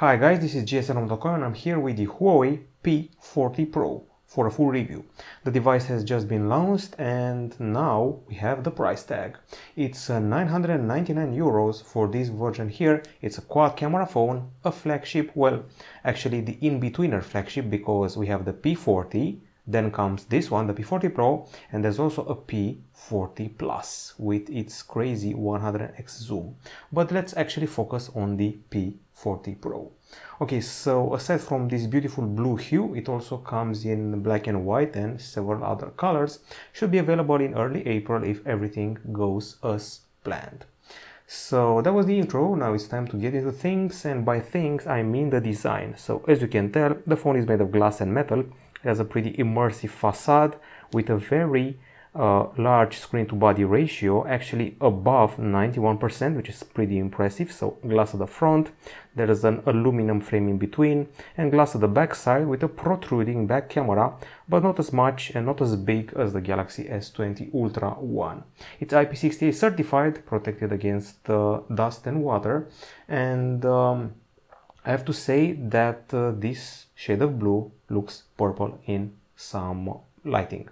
Hi guys, this is gsm.com and I'm here with the Huawei P40 Pro for a full review. The device has just been launched and now we have the price tag. It's 999 euros for this version here. It's a quad camera phone, a flagship, well, actually the in-betweener flagship, because we have the P40, then comes this one, the P40 Pro, and there's also a P40 Plus with its crazy 100x zoom. But let's actually focus on the P40 Pro. Okay, so aside from this beautiful blue hue, it also comes in black and white and several other colors. Should be available in early April if everything goes as planned. So that was the intro. Now it's time to get into things, and by things I mean the design. So as you can tell, the phone is made of glass and metal. It has a pretty immersive facade with a very large screen to body ratio, actually above 91%, which is pretty impressive. So glass at the front, there is an aluminum frame in between, and glass at the back side with a protruding back camera, but not as much and not as big as the Galaxy S20 Ultra one. It's IP68 certified, protected against dust and water, and I have to say that this shade of blue looks purple in some lighting.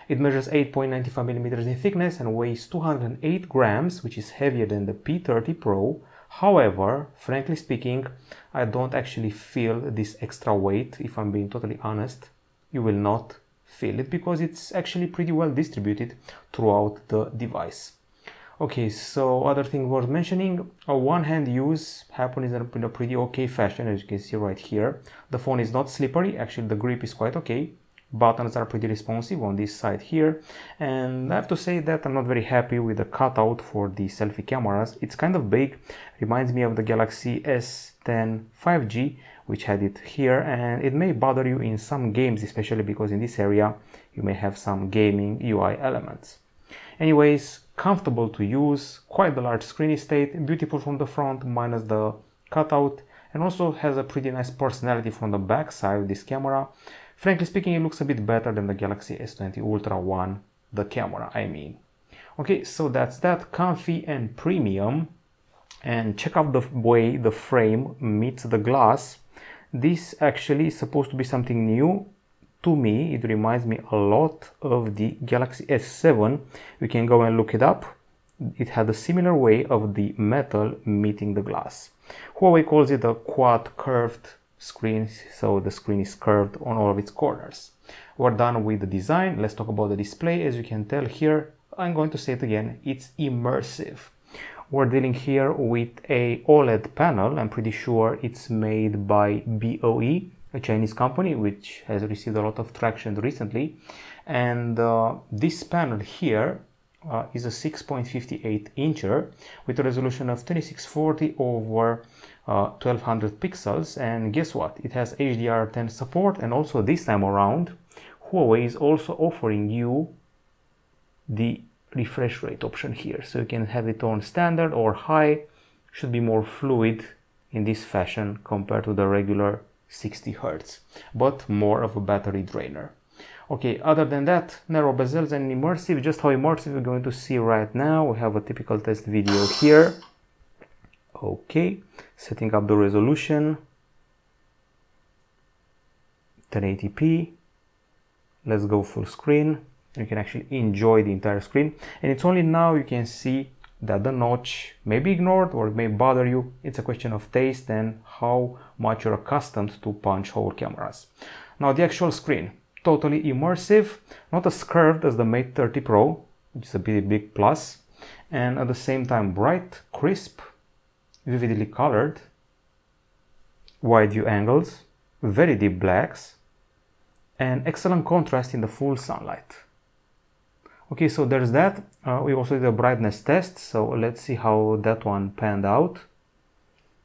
It measures 8.95 millimeters in thickness and weighs 208 grams, which is heavier than the P30 Pro. However, frankly speaking, I don't actually feel this extra weight, if I'm being totally honest. You will not feel it because it's actually pretty well distributed throughout the device. Okay, so other thing worth mentioning, a one-hand use happens in a pretty okay fashion, as you can see right here. The phone is not slippery, actually the grip is quite okay. Buttons are pretty responsive on this side here, and I have to say that I'm not very happy with the cutout for the selfie cameras. It's kind of big, reminds me of the Galaxy S10 5G, which had it here, and it may bother you in some games, especially because in this area you may have some gaming UI elements. Anyways, comfortable to use, quite the large screen estate, beautiful from the front minus the cutout, and also has a pretty nice personality from the back side of this camera. Frankly speaking, it looks a bit better than the Galaxy S20 Ultra one, the camera I mean. Okay, so that's that, comfy and premium. And check out the way the frame meets the glass. This actually is supposed to be something new. To me, it reminds me a lot of the Galaxy S7. We can go and look it up. It had a similar way of the metal meeting the glass. Huawei calls it a quad curved screen, so the screen is curved on all of its corners. We're done with the design. Let's talk about the display. As you can tell here, I'm going to say it again, it's immersive. We're dealing here with a OLED panel. I'm pretty sure it's made by BOE, a Chinese company which has received a lot of traction recently, and this panel here is a 6.58 incher with a resolution of 2640 over 1200 pixels, and guess what, it has HDR10 support, and also this time around Huawei is also offering you the refresh rate option here, so you can have it on standard or high. Should be more fluid in this fashion compared to the regular 60 Hz, but more of a battery drainer. Okay, other than that, narrow bezels and immersive. Just how immersive we're going to see right now. We have a typical test video here. Okay, setting up the resolution, 1080p. Let's go full screen. You can actually enjoy the entire screen, and it's only now you can see that the notch may be ignored or it may bother you. It's a question of taste and how much you're accustomed to punch hole cameras. Now the actual screen, totally immersive, not as curved as the Mate 30 Pro, which is a pretty big plus, and at the same time bright, crisp, vividly colored, wide view angles, very deep blacks, and excellent contrast in the full sunlight. Okay, so there's that. We also did a brightness test, so let's see how that one panned out.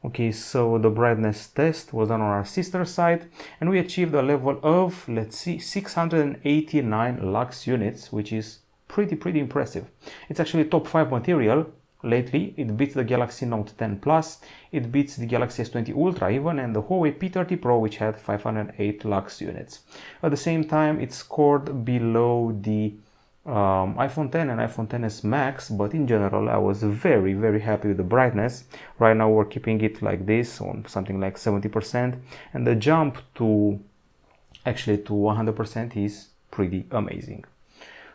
Okay, so the brightness test was done on our sister site, and we achieved a level of, let's see, 689 lux units, which is pretty impressive. It's actually top 5 material. Lately, it beats the Galaxy Note 10 Plus, it beats the Galaxy S20 Ultra even, and the Huawei P30 Pro, which had 508 lux units. At the same time, it scored below the iPhone 10 and iPhone XS Max, but in general I was very happy with the brightness. Right now we're keeping it like this on something like 70%, and the jump to actually to 100% is pretty amazing.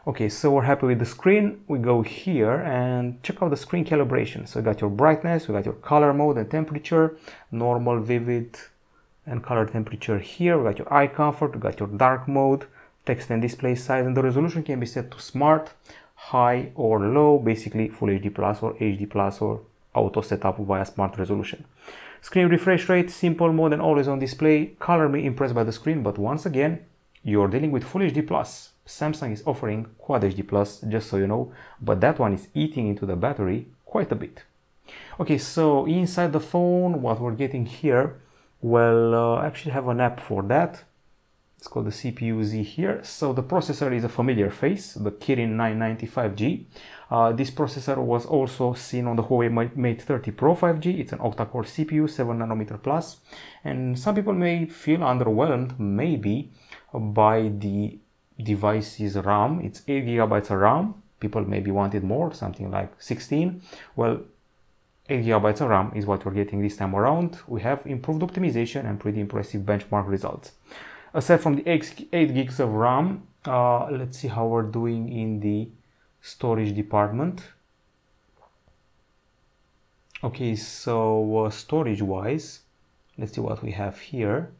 Okay, so we're happy with the screen. We go here and check out the screen calibration. So you got your brightness, we got your color mode and temperature, normal, vivid and color temperature here. We got your eye comfort, we got your dark mode, text and display size, and the resolution can be set to smart, high or low, basically full HD plus or HD plus or auto setup via smart resolution. Screen refresh rate, simple mode and always on display. Color me impressed by the screen, but once again, you're dealing with full HD plus. Samsung is offering Quad HD plus, just so you know, but that one is eating into the battery quite a bit. Okay, so inside the phone, what we're getting here, well, I actually have an app for that. It's called the CPU-Z here. So the processor is a familiar face, the Kirin 995G. This processor was also seen on the Huawei Mate 30 Pro 5G. It's an octa-core CPU, 7 nanometer plus. And some people may feel underwhelmed, maybe, by the device's RAM. It's 8 gigabytes of RAM. People maybe wanted more, something like 16. Well, 8 gigabytes of RAM is what we're getting this time around. We have improved optimization and pretty impressive benchmark results. Aside from the 8 gigs of RAM, let's see how we're doing in the storage department. Okay, so storage wise, let's see what we have here.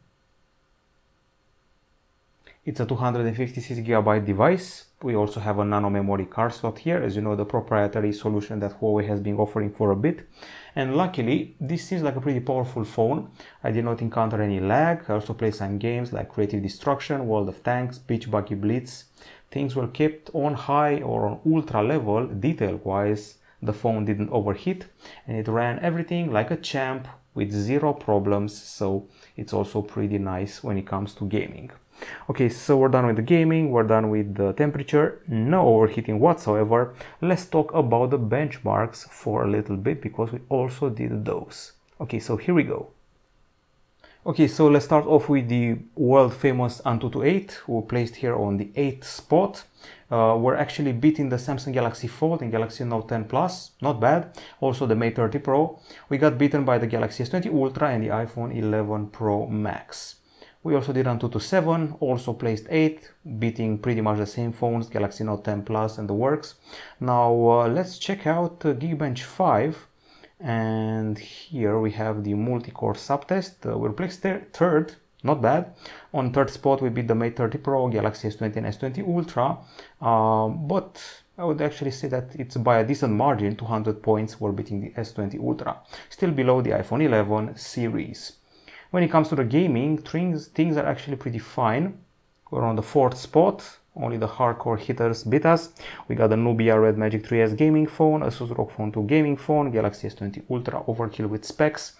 It's a 256 gigabyte device. We also have a Nano Memory card slot here, as you know, the proprietary solution that Huawei has been offering for a bit. And luckily, this seems like a pretty powerful phone. I did not encounter any lag. I also played some games like Creative Destruction, World of Tanks, Beach Buggy Blitz. Things were kept on high or on ultra level, detail-wise. The phone didn't overheat, and it ran everything like a champ with zero problems, so it's also pretty nice when it comes to gaming. Okay, so we're done with the gaming, we're done with the temperature, no overheating whatsoever. Let's talk about the benchmarks for a little bit, because we also did those. Okay, so here we go. Okay, so let's start off with the world famous Antutu 8, we're placed here on the 8th spot. We're actually beating the Samsung Galaxy Fold and Galaxy Note 10 Plus, not bad. Also the Mate 30 Pro. We got beaten by the Galaxy S20 Ultra and the iPhone 11 Pro Max. We also did Antutu 7, also placed 8, beating pretty much the same phones, Galaxy Note 10 Plus and the works. Now let's check out Geekbench 5, and here we have the multi-core subtest. We're placed third, not bad. On third spot we beat the Mate 30 Pro, Galaxy S20 and S20 Ultra, but I would actually say that it's by a decent margin, 200 points, we're beating the S20 Ultra, still below the iPhone 11 series. When it comes to the gaming, things are actually pretty fine. We're on the 4th spot, only the hardcore hitters beat us. We got the Nubia Red Magic 3S gaming phone, Asus ROG Phone 2 gaming phone, Galaxy S20 Ultra overkill with specs.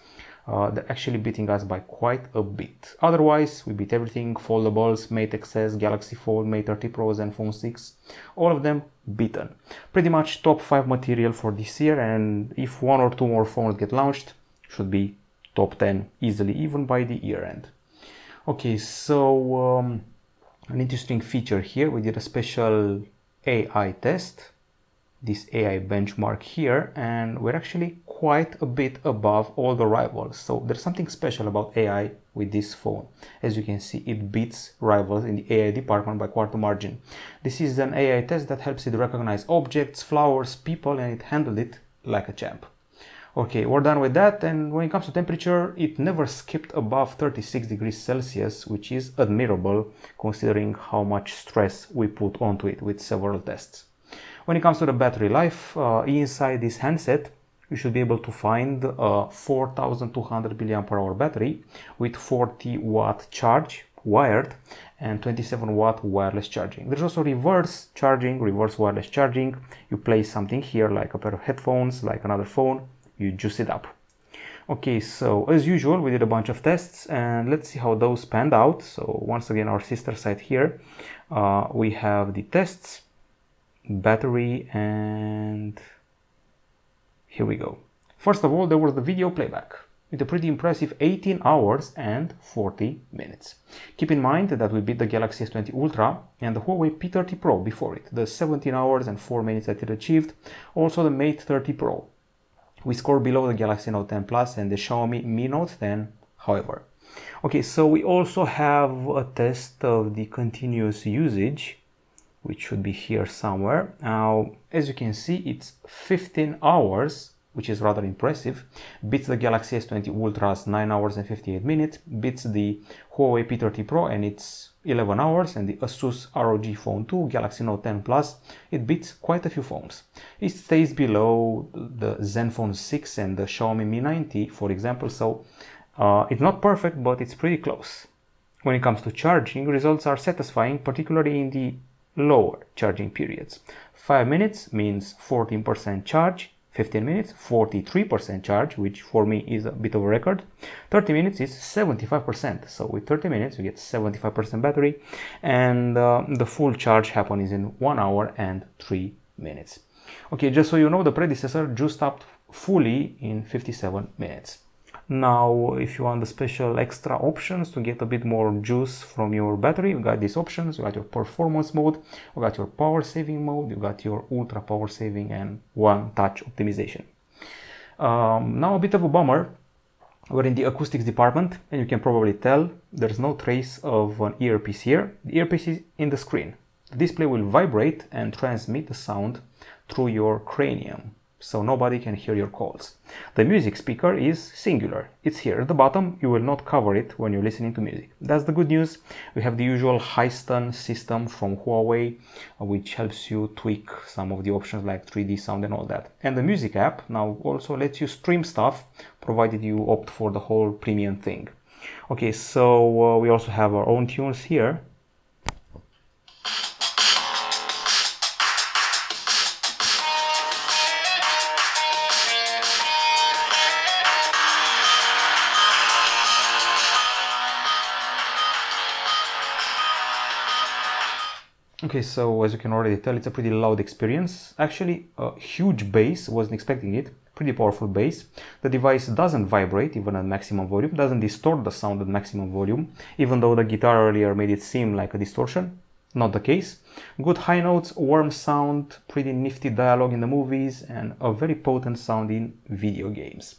They're actually beating us by quite a bit. Otherwise, we beat everything, foldables, Mate XS, Galaxy Fold, Mate 30 Pro, Zenfone 6, all of them beaten. Pretty much top 5 material for this year, and if 1 or 2 more phones get launched, should be top 10 easily, even by the year end. Okay, so an interesting feature here, we did a special AI test, this AI benchmark here, and we're actually quite a bit above all the rivals. So there's something special about AI with this phone. As you can see, it beats rivals in the AI department by quite a margin. This is an AI test that helps it recognize objects, flowers, people, and it handled it like a champ. Okay, we're done with that, and when it comes to temperature, it never skipped above 36 degrees Celsius, which is admirable considering how much stress we put onto it with several tests. When it comes to the battery life, inside this handset, you should be able to find a 4200 mAh battery with 40 watt charge wired and 27 watt wireless charging. There's also reverse charging, reverse wireless charging. You place something here like a pair of headphones, like another phone, you juice it up. Okay, so as usual, we did a bunch of tests and let's see how those panned out. So once again, our sister site here, we have the tests, battery, and here we go. First of all, there was the video playback. with a pretty impressive 18 hours and 40 minutes. Keep in mind that we beat the Galaxy S20 Ultra and the Huawei P30 Pro before it, the 17 hours and 4 minutes that it achieved, also the Mate 30 Pro. We score below the Galaxy Note 10 Plus and the Xiaomi Mi Note 10, however. Okay, so we also have a test of the continuous usage, which should be here somewhere. Now, as you can see, it's 15 hours, which is rather impressive, beats the Galaxy S20 Ultra's 9 hours and 58 minutes, beats the Huawei P30 Pro and it's 11 hours, and the Asus ROG Phone 2, Galaxy Note 10 Plus, it beats quite a few phones. It stays below the Zenfone 6 and the Xiaomi Mi 90, for example, so it's not perfect, but it's pretty close. When it comes to charging, results are satisfying, particularly in the lower charging periods. 5 minutes means 14% charge, 15 minutes 43% charge, which for me is a bit of a record. 30 minutes is 75%, so with 30 minutes you get 75% battery, and the full charge happens in 1 hour and 3 minutes. Okay, just so you know, the predecessor juiced up fully in 57 minutes. Now, if you want the special extra options to get a bit more juice from your battery, you got these options. You got your performance mode, you got your power saving mode, you got your ultra power saving and one touch optimization. Now a bit of a bummer. We're in the acoustics department and you can probably tell there's no trace of an earpiece here. The earpiece is in the screen. The display will vibrate and transmit the sound through your cranium, so nobody can hear your calls. The music speaker is singular. It's here at the bottom. You will not cover it when you're listening to music. That's the good news. We have the usual high stun system from Huawei, which helps you tweak some of the options like 3D sound and all that. And the music app now also lets you stream stuff, provided you opt for the whole premium thing. Okay, so we also have our own tunes here. Okay, so as you can already tell, it's a pretty loud experience. Actually, a huge bass, wasn't expecting it. Pretty powerful bass. The device doesn't vibrate even at maximum volume, doesn't distort the sound at maximum volume, even though the guitar earlier made it seem like a distortion. Not the case. Good high notes, warm sound, pretty nifty dialogue in the movies, and a very potent sound in video games.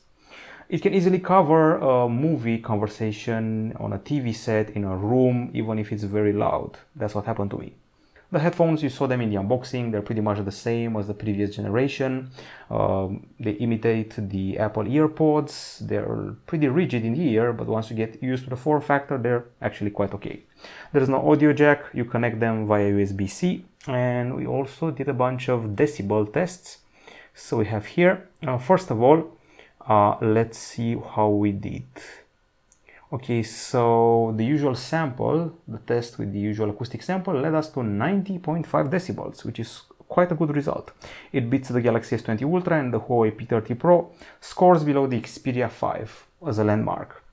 It can easily cover a movie conversation on a TV set in a room, even if it's very loud. That's what happened to me. The headphones, you saw them in the unboxing, they're pretty much the same as the previous generation. They imitate the Apple EarPods. They're pretty rigid in the ear, but once you get used to the form factor, they're actually quite okay. There's no audio jack, you connect them via USB-C, and we also did a bunch of decibel tests. So we have here, first of all, let's see how we did. Okay, so the usual sample, the test with the usual acoustic sample, led us to 90.5 decibels, which is quite a good result. It beats the Galaxy S20 Ultra and the Huawei P30 Pro, scores below the Xperia 5 as a landmark.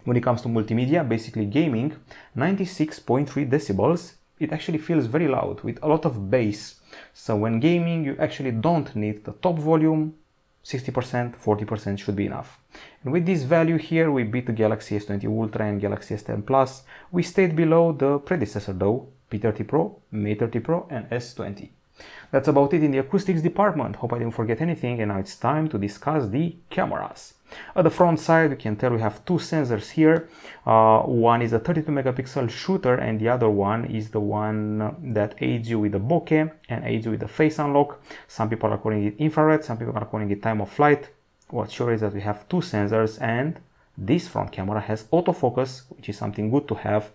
When it comes to multimedia, basically gaming, 96.3 decibels, it actually feels very loud with a lot of bass. So when gaming, you actually don't need the top volume. 60%, 40% should be enough. And with this value here, we beat the Galaxy S20 Ultra and Galaxy S10 Plus. We stayed below the predecessor though, P30 Pro, Mate 30 Pro and S20. That's about it in the acoustics department. Hope I didn't forget anything, and now it's time to discuss the cameras. At the front side, you can tell we have two sensors here. One is a 32 megapixel shooter and the other one is the one that aids you with the bokeh and aids you with the face unlock. Some people are calling it infrared, some people are calling it time of flight. What's sure is that we have two sensors, and this front camera has autofocus, which is something good to have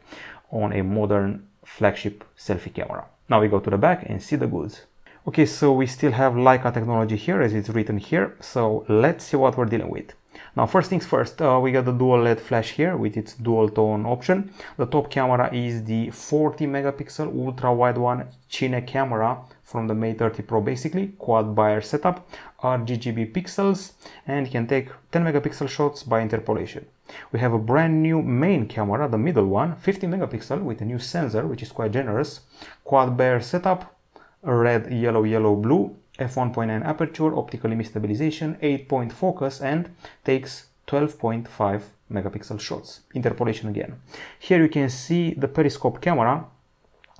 on a modern flagship selfie camera. Now we go to the back and see the goods. Okay, so we still have Leica technology here as it's written here, so let's see what we're dealing with. Now first things first, we got the dual LED flash here with its dual tone option. The top camera is the 40 megapixel ultra wide one Cine Camera from the Mate 30 Pro, basically quad Bayer setup, RGB pixels, and you can take 10 megapixel shots by interpolation. We have a brand new main camera, the middle one, 50 megapixel with a new sensor, which is quite generous, quad Bayer setup, red, yellow, yellow, blue, f1.9 aperture, optical image stabilization, 8-point focus, and takes 12.5 megapixel shots. Interpolation again. Here you can see the periscope camera,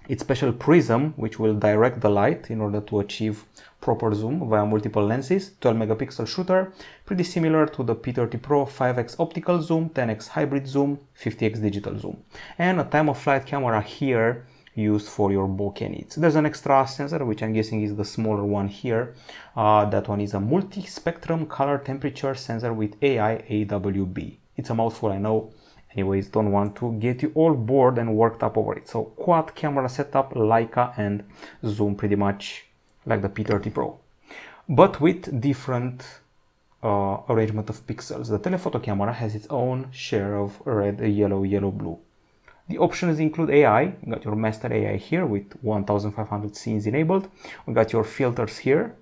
its special prism, which will direct the light in order to achieve proper zoom via multiple lenses. 12 megapixel shooter, pretty similar to the P30 Pro 5x optical zoom, 10x hybrid zoom, 50x digital zoom. And a time of flight camera here used for your bokeh needs. There's an extra sensor, which I'm guessing is the smaller one here. That one is a multi-spectrum color temperature sensor with AI AWB. It's a mouthful, I know. Anyways, don't want to get you all bored and worked up over it. So quad camera setup, Leica, and zoom pretty much like the P30 Pro, but with different arrangement of pixels. The telephoto camera has its own share of red, yellow, yellow, blue. The options include AI. You got your master AI here with 1500 scenes enabled. We got your filters here,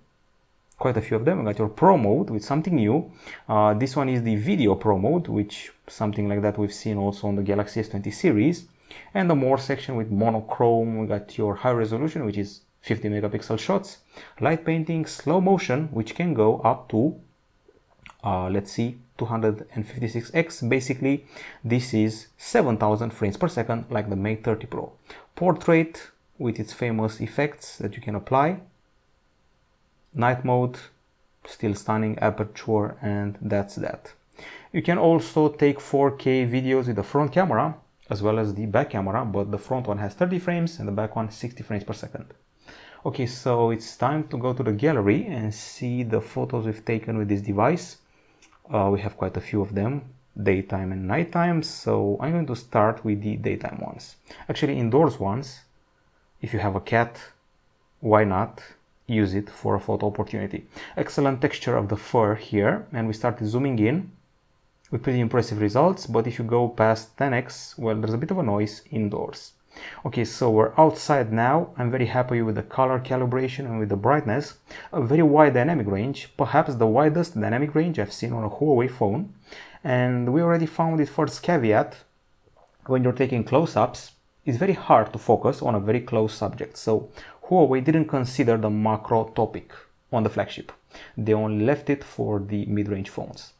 quite a few of them. We got your Pro mode with something new. This one is the video Pro mode, which something like that we've seen also on the Galaxy S20 series. And the more section with monochrome. We got your high resolution, which is 50 megapixel shots, light painting, slow motion, which can go up to let's see, 256x. Basically this is 7000 frames per second like the Mate 30 Pro. Portrait with its famous effects that you can apply. Night mode, still stunning, aperture, and that's that. You can also take 4K videos with the front camera as well as the back camera, but the front one has 30 frames and the back one 60 frames per second. Okay, so it's time to go to the gallery and see the photos we've taken with this device. We have quite a few of them, daytime and nighttime, so I'm going to start with the daytime ones. Actually, indoors ones, if you have a cat, why not use it for a photo opportunity. Excellent texture of the fur here, and we started zooming in with pretty impressive results, but if you go past 10x, well, there's a bit of a noise indoors. Okay, so we're outside now. I'm very happy with the color calibration and with the brightness. A very wide dynamic range, perhaps the widest dynamic range I've seen on a Huawei phone. And we already found its first caveat. When you're taking close-ups, it's very hard to focus on a very close subject. So Huawei didn't consider the macro topic on the flagship. They only left it for the mid-range phones.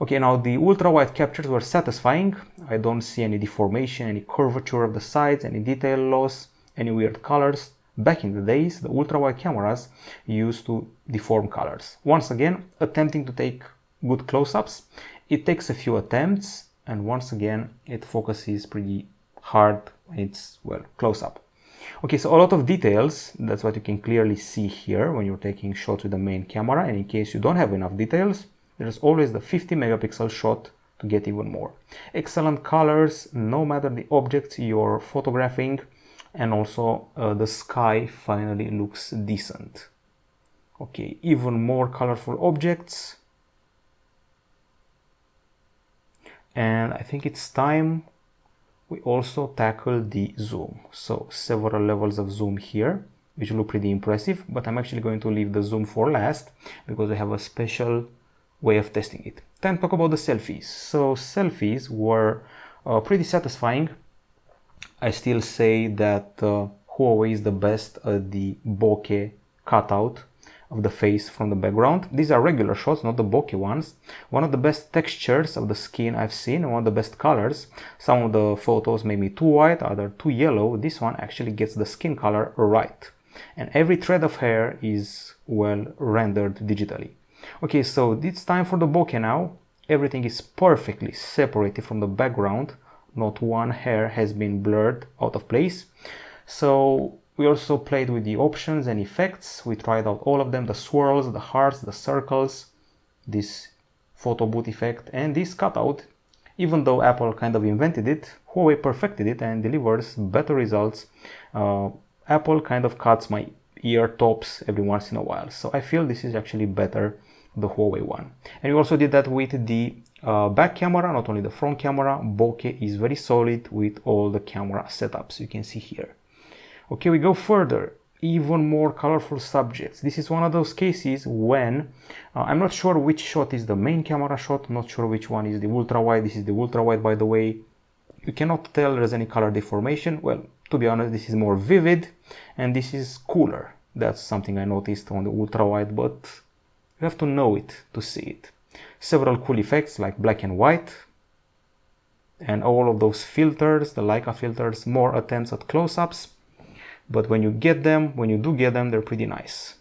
Okay, now the ultra-wide captures were satisfying. I don't see any deformation, any curvature of the sides, any detail loss, any weird colors. Back in the days, the ultra-wide cameras used to deform colors. Once again, attempting to take good close-ups. It takes a few attempts, and once again, it focuses pretty hard. It's, well, close-up. Okay, so a lot of details. That's what you can clearly see here when you're taking shots with the main camera. And in case you don't have enough details, there's always the 50 megapixel shot to get even more. Excellent colors, no matter the objects you're photographing, and also the sky finally looks decent. Okay, even more colorful objects. And I think it's time we also tackle the zoom. So several levels of zoom here, which look pretty impressive, but I'm actually going to leave the zoom for last because I have a special way of testing it. Time to talk about the selfies. So selfies were pretty satisfying. I still say that Huawei is the best at the bokeh cutout of the face from the background. These are regular shots, not the bokeh ones. One of the best textures of the skin I've seen, and one of the best colors. Some of the photos may be too white, other too yellow. This one actually gets the skin color right. And every thread of hair is well rendered digitally. Okay, so it's time for the bokeh now. Everything is perfectly separated from the background. Not one hair has been blurred out of place. So we also played with the options and effects. We tried out all of them, the swirls, the hearts, the circles, this photo boot effect, and this cutout. Even though Apple kind of invented it, Huawei perfected it and delivers better results. Apple kind of cuts my ear tops every once in a while. So I feel this is actually better, the Huawei one. And we also did that with the back camera, not only the front camera. Bokeh is very solid with all the camera setups you can see here. Okay, we go further. Even more colorful subjects. This is one of those cases when I'm not sure which shot is the main camera shot, not sure which one is the ultra wide. This is the ultra wide, by the way. You cannot tell there's any color deformation. Well, to be honest, this is more vivid and this is cooler. That's something I noticed on the ultra wide, but you have to know it to see it. Several cool effects like black and white, and all of those filters, the Leica filters, more attempts at close-ups. But when you do get them, they're pretty nice.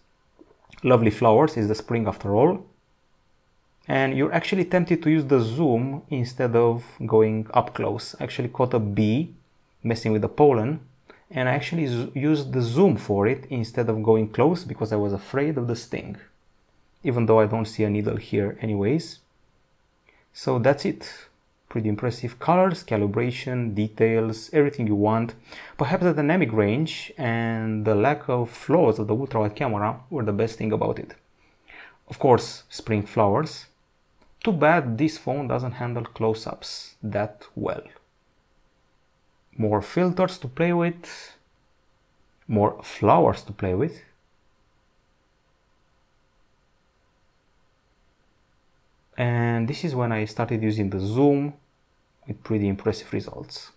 Lovely flowers is the spring after all. And you're actually tempted to use the zoom instead of going up close. I actually caught a bee messing with the pollen, and I actually used the zoom for it instead of going close because I was afraid of the sting. Even though I don't see a needle here anyways. So that's it. Pretty impressive colors, calibration, details, everything you want. Perhaps the dynamic range and the lack of flaws of the ultra-wide camera were the best thing about it. Of course, spring flowers. Too bad this phone doesn't handle close-ups that well. More filters to play with, more flowers to play with. And this is when I started using the zoom with pretty impressive results.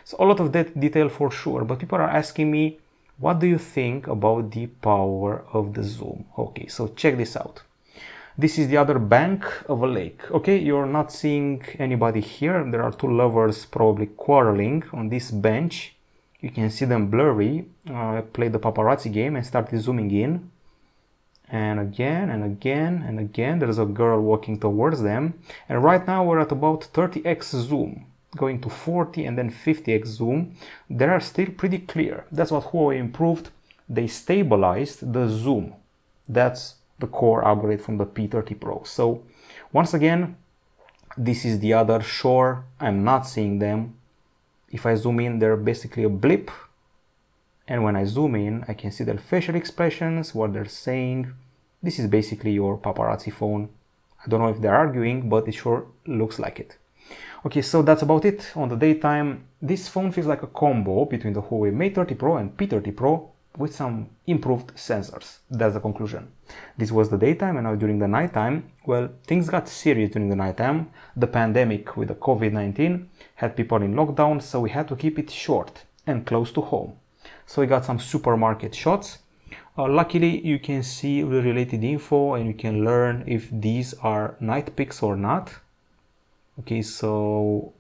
So a lot of that detail for sure, but people are asking me, what do you think about the power of the zoom? Okay, so check this out. This is the other bank of a lake. Okay, you're not seeing anybody here. There are two lovers probably quarreling on this bench. You can see them blurry. I played the paparazzi game and started zooming in. And again and again and again, there's a girl walking towards them. And right now we're at about 30x zoom, going to 40 and then 50x zoom. They are still pretty clear. That's what Huawei improved. They stabilized the zoom. That's the core algorithm from the P30 Pro. So once again, this is the other shore. I'm not seeing them. If I zoom in, they're basically a blip. And when I zoom in, I can see their facial expressions, what they're saying. This is basically your paparazzi phone. I don't know if they're arguing, but it sure looks like it. Okay, so that's about it on the daytime. This phone feels like a combo between the Huawei Mate 30 Pro and P30 Pro with some improved sensors. That's the conclusion. This was the daytime, and now during the nighttime, well, things got serious during the nighttime. The pandemic with the COVID-19 had people in lockdown, so we had to keep it short and close to home. So we got some supermarket shots. Luckily, you can see the related info and you can learn if these are night pics or not. Okay, so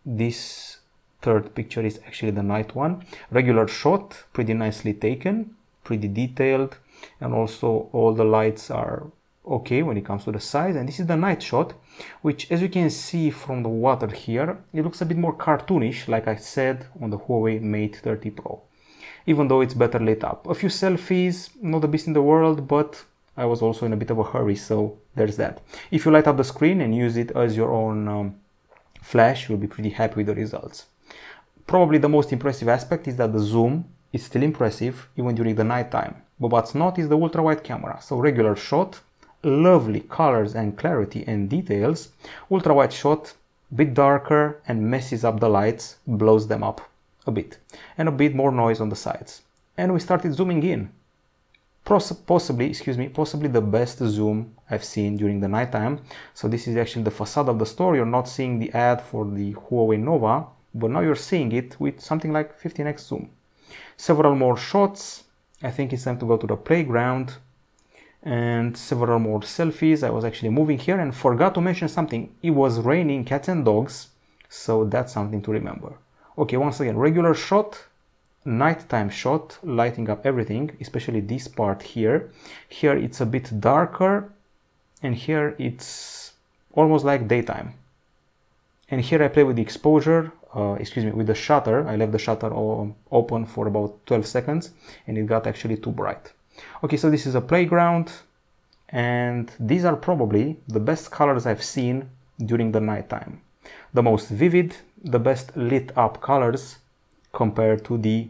this third picture is actually the night one. Regular shot, pretty nicely taken, pretty detailed, and also all the lights are okay when it comes to the size. And this is the night shot, which, as you can see from the water here, it looks a bit more cartoonish, like I said, on the Huawei Mate 30 Pro, even though it's better lit up. A few selfies, not the best in the world, but I was also in a bit of a hurry, so there's that. If you light up the screen and use it as your own flash, you'll be pretty happy with the results. Probably the most impressive aspect is that the zoom is still impressive even during the night time, but what's not is the ultra-wide camera. So regular shot, lovely colors and clarity and details. Ultra-wide shot, bit darker and messes up the lights, blows them up a bit, and a bit more noise on the sides. And we started zooming in. Possibly the best zoom I've seen during the nighttime. So this is actually the facade of the store. You're not seeing the ad for the Huawei Nova, but now you're seeing it with something like 15x zoom. Several more shots. I think it's time to go to the playground. And several more selfies. I was actually moving here and forgot to mention something. It was raining cats and dogs, so that's something to remember. Okay, once again, regular shot, nighttime shot, lighting up everything, especially this part here. Here it's a bit darker, and here it's almost like daytime. And here I play with the exposure, with the shutter. I left the shutter open for about 12 seconds, and it got actually too bright. Okay, so this is a playground, and these are probably the best colors I've seen during the nighttime. The most vivid, the best lit up colors compared to the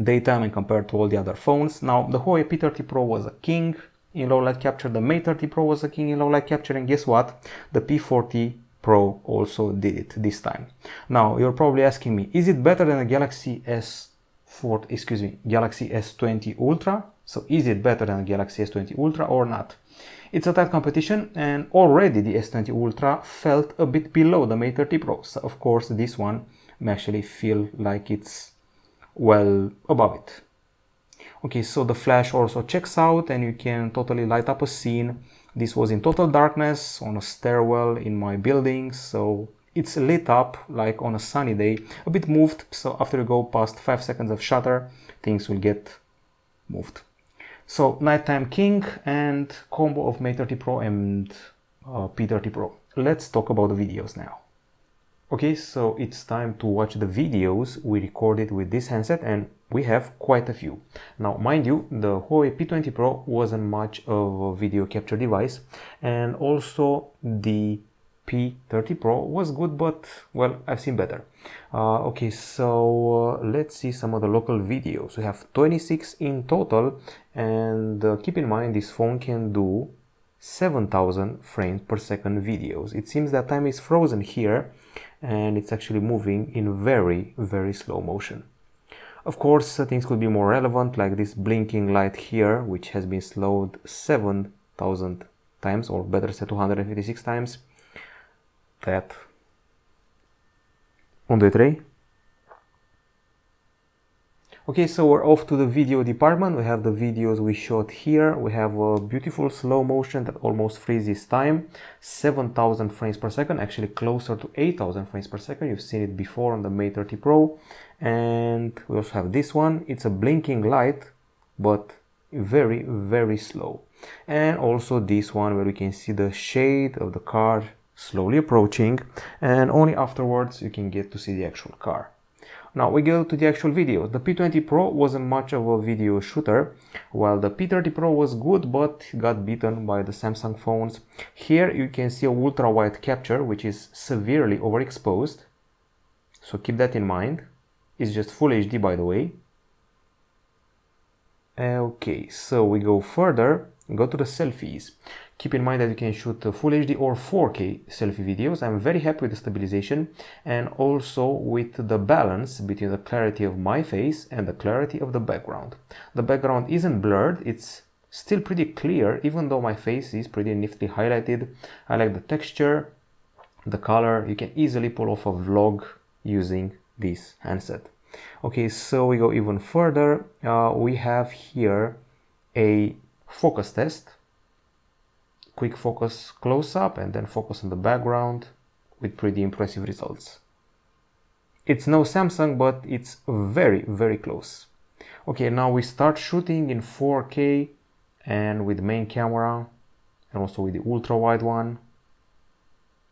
daytime and compared to all the other phones. Now, the Huawei P30 Pro was a king in low light capture, the Mate 30 Pro was a king in low light capture, and guess what? The P40 Pro also did it this time. Now, you're probably asking me, is it better than the Galaxy S20 Ultra? So is it better than the Galaxy S20 Ultra or not? It's a tight competition, and already the S20 Ultra felt a bit below the Mate 30 Pro. So of course this one may actually feel like it's well above it. Okay, so the flash also checks out and you can totally light up a scene. This was in total darkness on a stairwell in my building, so it's lit up like on a sunny day, a bit moved, so after you go past 5 seconds of shutter, things will get moved. So nighttime king and combo of Mate 30 Pro and P30 Pro. Let's talk about the videos now. Okay, so it's time to watch the videos we recorded with this handset, and we have quite a few. Now, mind you, the Huawei P20 Pro wasn't much of a video capture device, and also the P30 Pro was good, but well, I've seen better. Okay, so let's see some of the local videos. We have 26 in total, and keep in mind this phone can do 7,000 frames per second videos. It seems that time is frozen here, and it's actually moving in very, very slow motion. Of course, things could be more relevant, like this blinking light here, which has been slowed 7,000 times, or better said 256 times. That 1, 2, 3. Okay, so we're off to the video department. We have the videos we shot here. We have a beautiful slow motion that almost freezes time, 7,000 frames per second, actually closer to 8,000 frames per second. You've seen it before on the Mate 30 Pro. And we also have this one. It's a blinking light, but very, very slow. And also this one where we can see the shade of the car slowly approaching, and only afterwards you can get to see the actual car. Now we go to the actual videos. The P20 Pro wasn't much of a video shooter, while the P30 Pro was good, but got beaten by the Samsung phones. Here you can see a ultra-wide capture, which is severely overexposed, so keep that in mind. It's just Full HD, by the way. Okay, so we go further, go to the selfies. Keep in mind that you can shoot Full HD or 4K selfie videos. I'm very happy with the stabilization and also with the balance between the clarity of my face and the clarity of the background. The background isn't blurred, it's still pretty clear, even though my face is pretty neatly highlighted. I like the texture, the color. You can easily pull off a vlog using this handset. Okay, so we go even further. We have here a focus test. Quick focus close up and then focus on the background with pretty impressive results. It's no Samsung, but it's very, very close. Okay, now we start shooting in 4K and with main camera and also with the ultra wide one.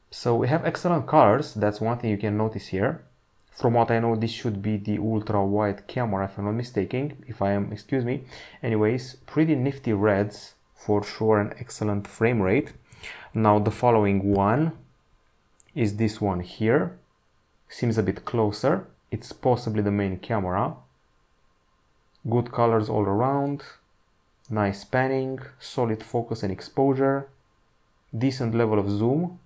So we have excellent colors. That's one thing you can notice here. From what I know, this should be the ultra wide camera, if I'm not mistaken. If I am, excuse me. Anyways, pretty nifty reds. For sure, an excellent frame rate. Now the following one is this one here. Seems a bit closer. It's possibly the main camera. Good colors all around. Nice panning, solid focus and exposure. Decent level of zoom.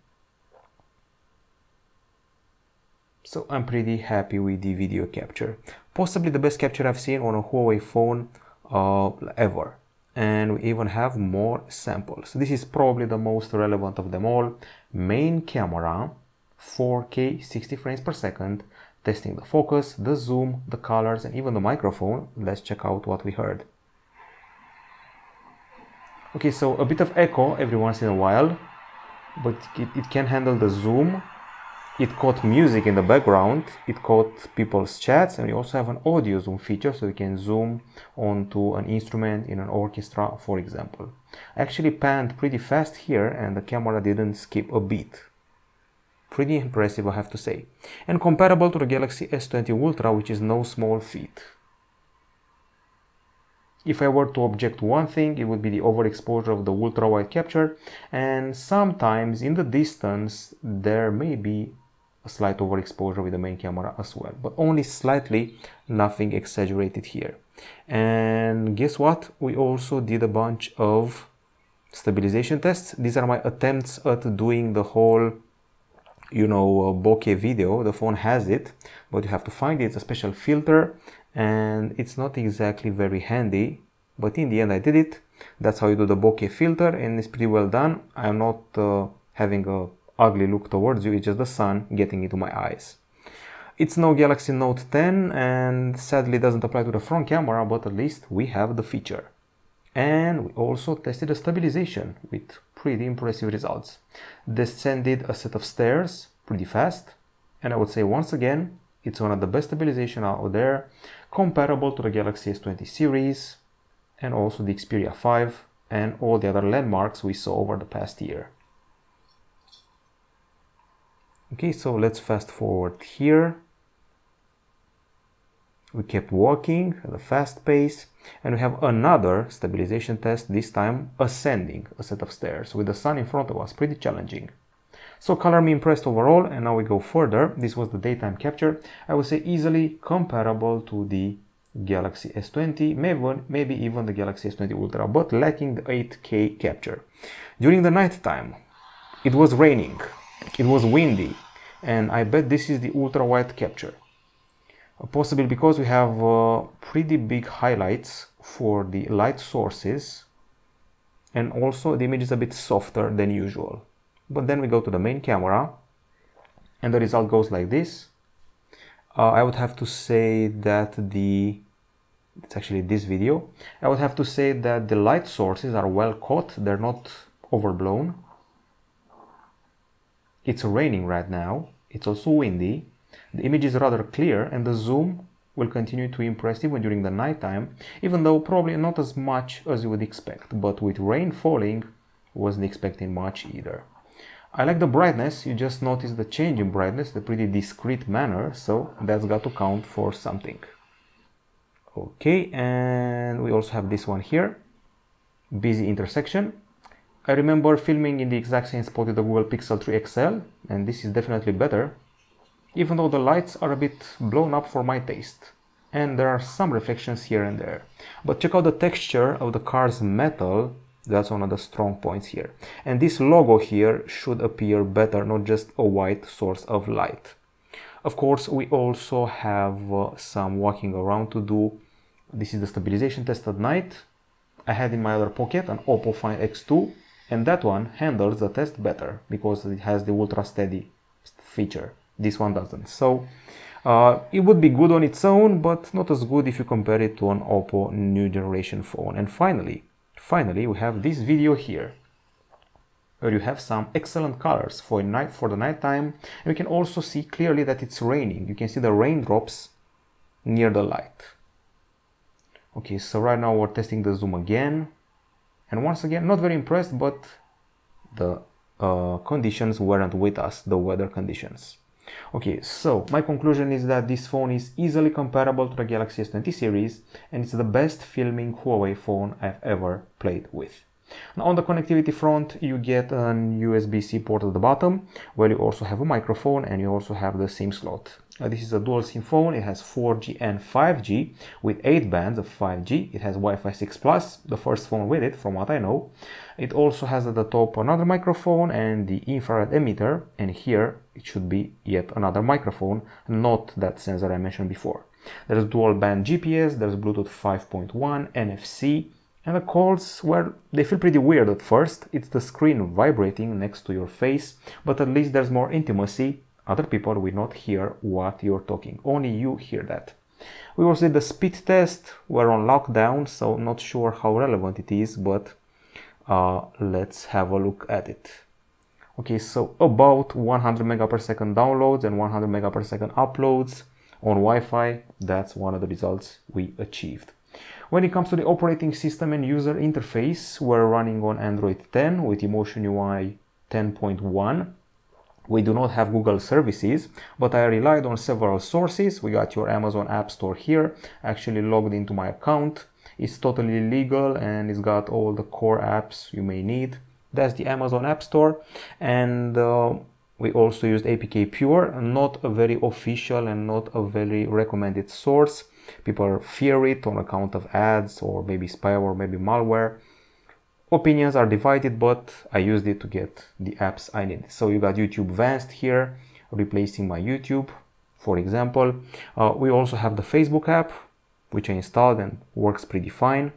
So I'm pretty happy with the video capture. Possibly the best capture I've seen on a Huawei phone ever. And we even have more samples. This is probably the most relevant of them all. Main camera, 4K, 60 frames per second, testing the focus, the zoom, the colors, and even the microphone. Let's check out what we heard. Okay, so a bit of echo every once in a while, but it can handle the zoom. It caught music in the background, it caught people's chats, and we also have an audio zoom feature, so you can zoom onto an instrument in an orchestra, for example. I actually panned pretty fast here, and the camera didn't skip a beat. Pretty impressive, I have to say. And comparable to the Galaxy S20 Ultra, which is no small feat. If I were to object one thing, it would be the overexposure of the ultra-wide capture, and sometimes in the distance there may be a slight overexposure with the main camera as well, but only slightly, nothing exaggerated here. And guess what? We also did a bunch of stabilization tests. These are my attempts at doing the whole, bokeh video. The phone has it, but you have to find it. It's a special filter, and it's not exactly very handy, but in the end I did it. That's how you do the bokeh filter, and it's pretty well done. I'm not having a ugly look towards you, it's just the sun getting into my eyes. It's no Galaxy Note 10 and sadly doesn't apply to the front camera, but at least we have the feature. And we also tested the stabilization with pretty impressive results. Descended a set of stairs pretty fast, and I would say once again, it's one of the best stabilization out there, comparable to the Galaxy S20 series and also the Xperia 5 and all the other landmarks we saw over the past year. Okay, so let's fast forward here. We kept walking at a fast pace, and we have another stabilization test, this time ascending a set of stairs with the sun in front of us, pretty challenging. So color me impressed overall, and now we go further. This was the daytime capture. I would say easily comparable to the Galaxy S20, maybe even the Galaxy S20 Ultra, but lacking the 8K capture. During the night time, it was raining, it was windy, and I bet this is the ultra wide capture. Possibly because we have pretty big highlights for the light sources, and also the image is a bit softer than usual. But then we go to the main camera and the result goes like this. I would have to say that it's actually this video. I would have to say that the light sources are well caught, they're not overblown. It's raining right now, it's also windy. The image is rather clear, and the zoom will continue to impress even during the nighttime, even though probably not as much as you would expect. But with rain falling, wasn't expecting much either. I like the brightness. You just notice the change in brightness, the pretty discreet manner, so that's got to count for something. Okay, and we also have this one here, busy intersection. I remember filming in the exact same spot with the Google Pixel 3 XL, and this is definitely better, even though the lights are a bit blown up for my taste, and there are some reflections here and there. But check out the texture of the car's metal, that's one of the strong points here. And this logo here should appear better, not just a white source of light. Of course, we also have some walking around to do. This is the stabilization test at night. I had in my other pocket an Oppo Find X2, and that one handles the test better because it has the ultra steady feature. This one doesn't. So it would be good on its own, but not as good if you compare it to an Oppo new generation phone. And finally, we have this video here, where you have some excellent colors for the nighttime. And you can also see clearly that it's raining. You can see the raindrops near the light. Okay, so right now we're testing the zoom again. And once again, not very impressed, but the conditions weren't with us, the weather conditions. Okay, so my conclusion is that this phone is easily comparable to the Galaxy S20 series, and it's the best filming Huawei phone I've ever played with. Now, on the connectivity front, you get an USB-C port at the bottom, where you also have a microphone and you also have the SIM slot. This is a dual SIM phone. It has 4G and 5G with 8 bands of 5G. It has Wi-Fi 6 Plus, the first phone with it from what I know. It also has at the top another microphone and the infrared emitter, and here it should be yet another microphone, not that sensor I mentioned before. There's dual band GPS, there's Bluetooth 5.1, NFC, and the calls, well, they feel pretty weird at first. It's the screen vibrating next to your face, but at least there's more intimacy. Other people will not hear what you're talking, only you hear that. We also did the speed test. We're on lockdown, so not sure how relevant it is, but let's have a look at it. Okay, so about 100 megapers downloads and 100 megapers uploads on Wi-Fi. That's one of the results we achieved. When it comes to the operating system and user interface, we're running on Android 10 with Emotion UI 10.1. We do not have Google services, but I relied on several sources. We got your Amazon App Store here, actually logged into my account. It's totally legal and it's got all the core apps you may need. That's the Amazon App Store. And we also used APK Pure, not a very official and not a very recommended source. People fear it on account of ads or maybe spyware or maybe malware. Opinions are divided, but I used it to get the apps I need. So you got YouTube Vanced here, replacing my YouTube, for example. We also have the Facebook app, which I installed and works pretty fine.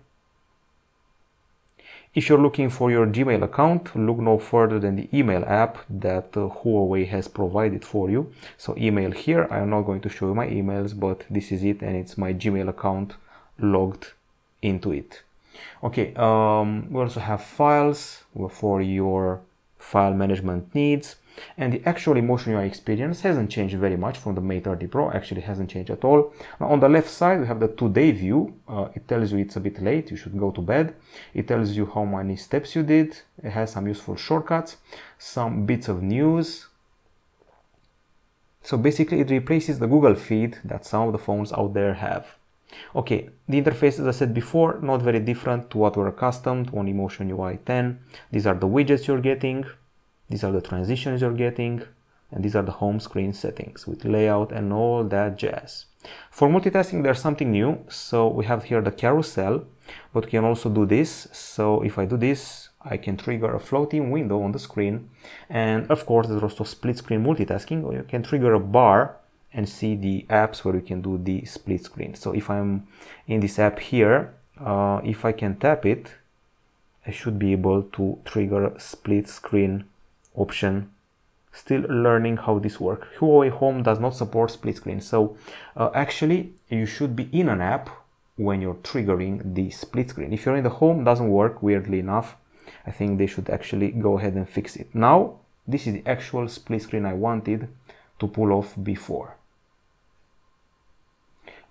If you're looking for your Gmail account, look no further than the email app that Huawei has provided for you. So email here, I am not going to show you my emails, but this is it, and it's my Gmail account logged into it. Okay, we also have files for your file management needs, and the actual emotion UI experience hasn't changed very much from the Mate 30 Pro. Actually hasn't changed at all. Now, on the left side we have the today view. It tells you it's a bit late, you should go to bed. It tells you how many steps you did. It has some useful shortcuts, some bits of news. So basically it replaces the Google feed that some of the phones out there have. Okay, the interface, as I said before, not very different to what we're accustomed on Emotion UI 10. These are the widgets you're getting, these are the transitions you're getting, and these are the home screen settings with layout and all that jazz. For multitasking, there's something new. So we have here the carousel, but we can also do this. So if I do this, I can trigger a floating window on the screen. And of course, there's also split screen multitasking, or you can trigger a bar and see the apps where you can do the split screen. So if I'm in this app here, if I can tap it, I should be able to trigger a split screen option. Still learning how this works. Huawei Home does not support split screen. So actually you should be in an app when you're triggering the split screen. If you're in the home, it doesn't work, weirdly enough. I think they should actually go ahead and fix it. Now, this is the actual split screen I wanted to pull off before.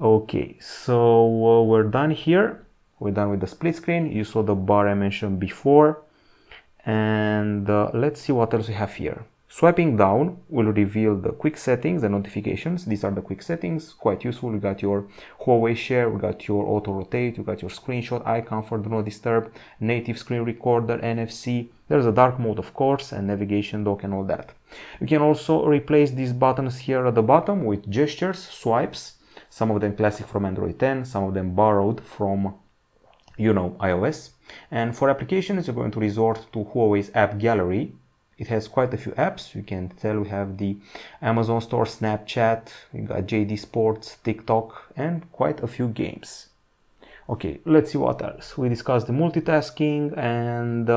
Okay, so we're done here. We're done with the split screen. You saw the bar I mentioned before. And let's see what else we have here. Swiping down will reveal the quick settings and notifications. These are the quick settings, quite useful. We got your Huawei share, we got your auto rotate, you got your screenshot icon for do not disturb, native screen recorder, NFC. There's a dark mode, of course, and navigation dock and all that. You can also replace these buttons here at the bottom with gestures, swipes. Some of them classic from Android 10, some of them borrowed from, you know, iOS. And for applications, you're going to resort to Huawei's app gallery. It has quite a few apps. You can tell we have the Amazon store, Snapchat, we got JD Sports, TikTok, and quite a few games. Okay, let's see what else. We discussed the multitasking, and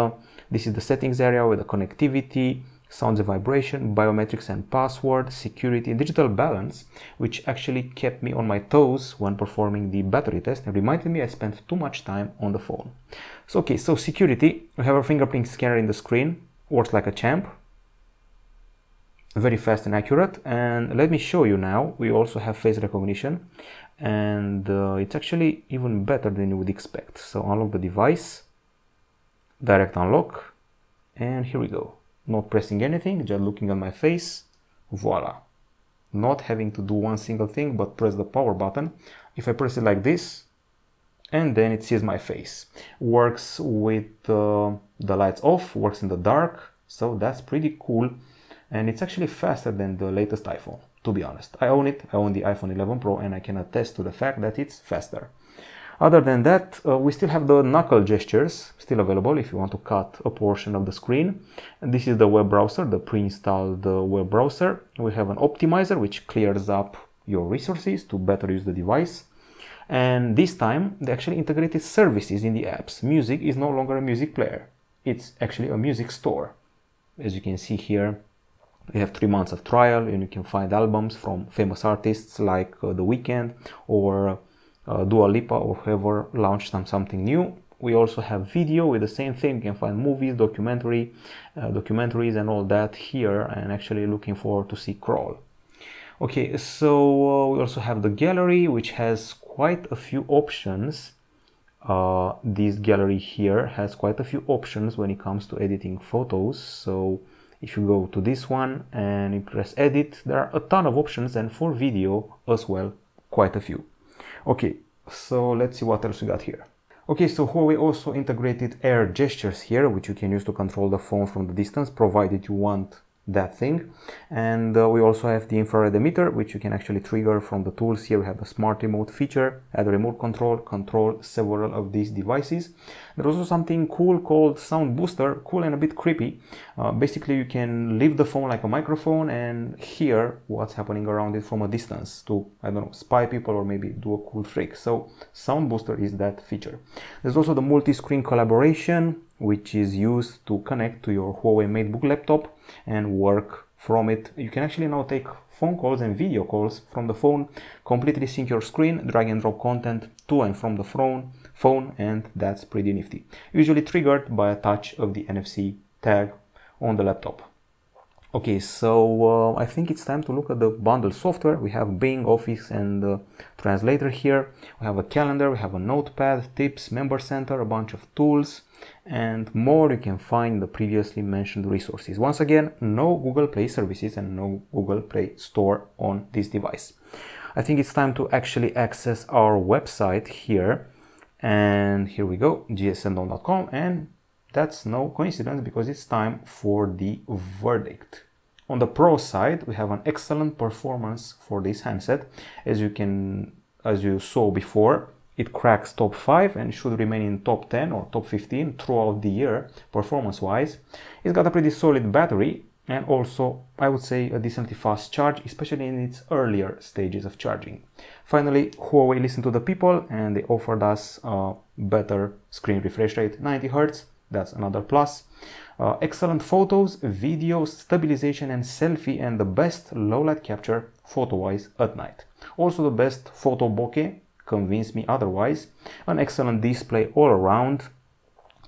this is the settings area with the connectivity, sounds and vibration, biometrics and password, security, digital balance, which actually kept me on my toes when performing the battery test and reminded me I spent too much time on the phone. So okay, so security, we have our fingerprint scanner in the screen, works like a champ, very fast and accurate. And let me show you now, we also have face recognition, and it's actually even better than you would expect. So unlock the device, direct unlock, and here we go. Not pressing anything, just looking at my face, voila. Not having to do one single thing but press the power button. If I press it like this, and then it sees my face. Works with the lights off, works in the dark, so that's pretty cool. And it's actually faster than the latest iPhone, to be honest. I own it, I own the iPhone 11 Pro, and I can attest to the fact that it's faster. Other than that, we still have the knuckle gestures still available if you want to cut a portion of the screen. And this is the web browser, the pre-installed web browser. We have an optimizer which clears up your resources to better use the device. And this time they actually integrated services in the apps. Music is no longer a music player. It's actually a music store. As you can see here, we have 3 months of trial, and you can find albums from famous artists like The Weeknd or Dua Lipa or whoever launched something new. We also have video with the same thing. You can find movies, documentaries and all that here, and actually looking forward to see Crawl. Okay, so we also have the gallery, which has quite a few options. This gallery here has quite a few options when it comes to editing photos. So if you go to this one and you press edit, there are a ton of options, and for video as well, quite a few. Okay, so let's see what else we got here. Okay, so Huawei also integrated air gestures here, which you can use to control the phone from the distance, provided you want that thing. And we also have the infrared emitter, which you can actually trigger from the tools. Here we have the smart remote feature, add a remote control several of these devices. There's also something cool called sound booster, cool and a bit creepy. Basically you can lift the phone like a microphone and hear what's happening around it from a distance to, I don't know, spy people or maybe do a cool trick. So sound booster is that feature. There's also the multi-screen collaboration, which is used to connect to your Huawei MateBook laptop and work from it. You can actually now take phone calls and video calls from the phone, completely sync your screen, drag and drop content to and from the phone phone, and that's pretty nifty. Usually triggered by a touch of the NFC tag on the laptop. Okay, so I think it's time to look at the bundle software. We have Bing, Office, and Translator here. We have a calendar, we have a notepad, tips, member center, a bunch of tools, and more you can find in the previously mentioned resources. Once again, no Google Play services and no Google Play Store on this device. I think it's time to actually access our website here. And here we go, gsndom.com, and that's no coincidence because it's time for the verdict. On the Pro side, we have an excellent performance for this handset. As you saw before, it cracks top 5 and should remain in top 10 or top 15 throughout the year, performance-wise. It's got a pretty solid battery and also, I would say, a decently fast charge, especially in its earlier stages of charging. Finally, Huawei listened to the people and they offered us a better screen refresh rate, 90 Hz. That's another plus. Excellent photos, videos, stabilization and selfie, and the best low light capture photo-wise at night. Also the best photo bokeh, convinced me otherwise. An excellent display all around,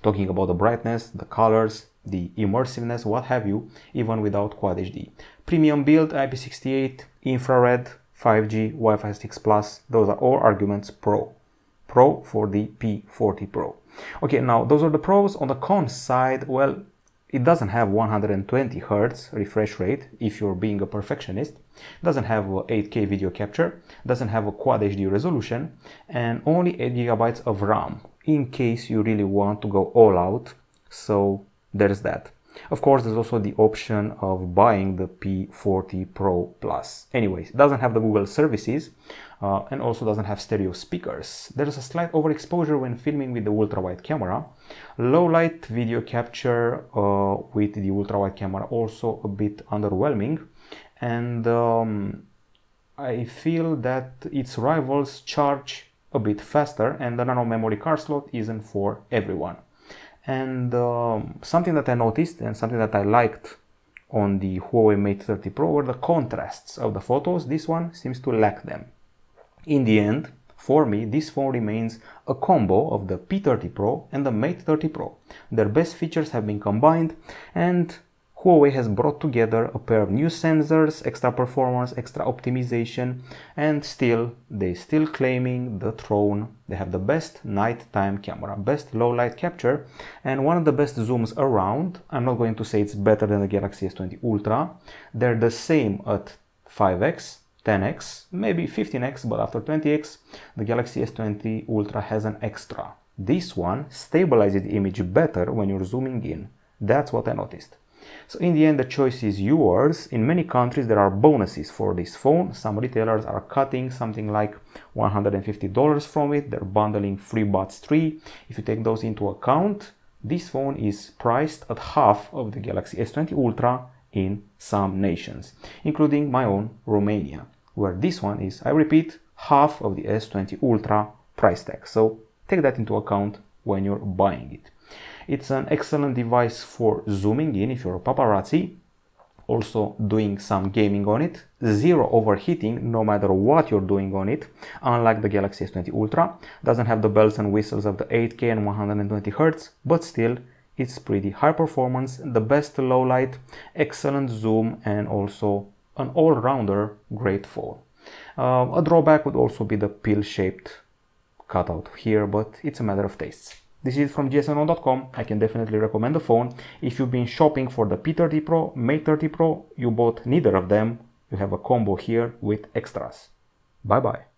talking about the brightness, the colors, the immersiveness, what have you, even without Quad HD. Premium build, IP68, infrared, 5G, Wi-Fi 6 Plus, those are all arguments pro for the P40 Pro. Okay, now those are the pros. On the con side, well, it doesn't have 120 Hz refresh rate if you're being a perfectionist. It doesn't have 8K video capture, doesn't have a Quad HD resolution, and only 8 GB of RAM in case you really want to go all out. So there's that. Of course, there's also the option of buying the P40 Pro Plus. Anyways, it doesn't have the Google services and also doesn't have stereo speakers. There's a slight overexposure when filming with the ultra-wide camera. Low light video capture with the ultra-wide camera also a bit underwhelming. And I feel that its rivals charge a bit faster and the Nano Memory card slot isn't for everyone. And something that I noticed and something that I liked on the Huawei Mate 30 Pro were the contrasts of the photos. This one seems to lack them. In the end, for me, this phone remains a combo of the P30 Pro and the Mate 30 Pro. Their best features have been combined, and Huawei has brought together a pair of new sensors, extra performance, extra optimization, and they're still claiming the throne. They have the best nighttime camera, best low light capture, and one of the best zooms around. I'm not going to say it's better than the Galaxy S20 Ultra. They're the same at 5x, 10x, maybe 15x, but after 20x, the Galaxy S20 Ultra has an extra. This one stabilizes the image better when you're zooming in. That's what I noticed. So in the end, the choice is yours. In many countries, there are bonuses for this phone. Some retailers are cutting something like $150 from it. They're bundling FreeBuds 3. If you take those into account, this phone is priced at half of the Galaxy S20 Ultra in some nations, including my own Romania, where this one is, I repeat, half of the S20 Ultra price tag. So take that into account when you're buying it. It's an excellent device for zooming in if you're a paparazzi, also doing some gaming on it, zero overheating no matter what you're doing on it, unlike the Galaxy S20 Ultra. Doesn't have the bells and whistles of the 8K and 120 Hz, but still it's pretty high performance, the best low light, excellent zoom, and also an all-rounder great phone. A drawback would also be the pill-shaped cutout here, but it's a matter of tastes. This is from gsndom.com. I can definitely recommend the phone. If you've been shopping for the P30 Pro, Mate 30 Pro, you bought neither of them, you have a combo here with extras. Bye bye.